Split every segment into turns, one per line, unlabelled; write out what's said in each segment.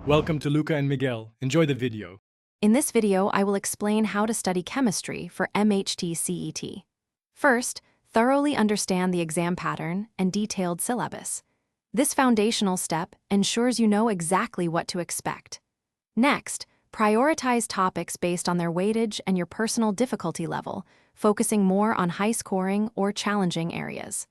Welcome to Luca and Miguel. Enjoy the video.
In this video, I will explain how to study chemistry for MHT CET. First, thoroughly understand the exam pattern and detailed syllabus. This foundational step ensures you know exactly what to expect. Next, prioritize topics based on their weightage and your personal difficulty level, focusing more on high-scoring or challenging areas.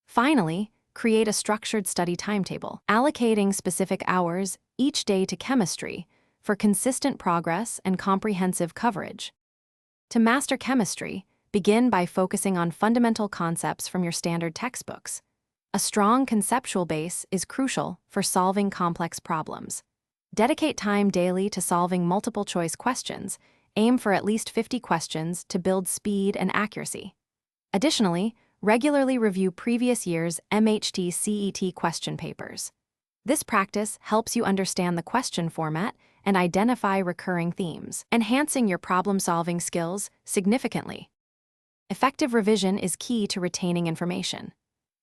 Finally, create a structured study timetable, allocating specific hours each day to chemistry for consistent progress and comprehensive coverage. To master chemistry, begin by focusing on fundamental concepts from your standard textbooks. A strong conceptual base is crucial for solving complex problems. Dedicate time daily to solving multiple-choice questions. Aim for at least 50 questions to build speed and accuracy. Additionally, regularly review previous year's MHT CET question papers. This practice helps you understand the question format and identify recurring themes, enhancing your problem-solving skills significantly. Effective revision is key to retaining information.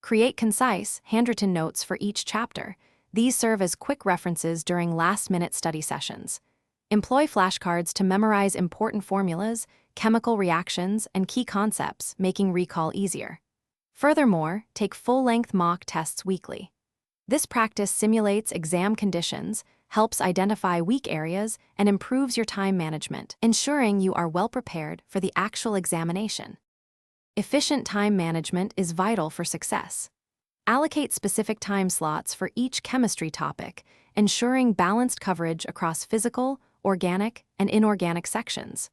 Create concise, handwritten notes for each chapter. These serve as quick references during last-minute study sessions. Employ flashcards to memorize important formulas, chemical reactions, and key concepts, making recall easier. Furthermore, take full-length mock tests weekly. This practice simulates exam conditions, helps identify weak areas, and improves your time management, ensuring you are well prepared for the actual examination. Efficient time management is vital for success. Allocate specific time slots for each chemistry topic, ensuring balanced coverage across physical, organic, and inorganic sections.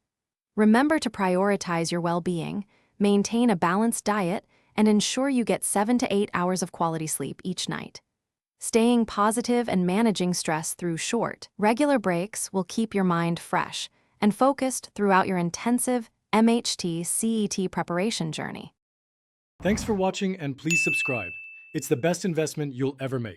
Remember to prioritize your well-being, maintain a balanced diet, and ensure you get 7 to 8 hours of quality sleep each night. Staying positive and managing stress through short, regular breaks will keep your mind fresh and focused throughout your intensive MHT CET preparation journey.
Thanks for watching and please subscribe. It's the best investment you'll ever make.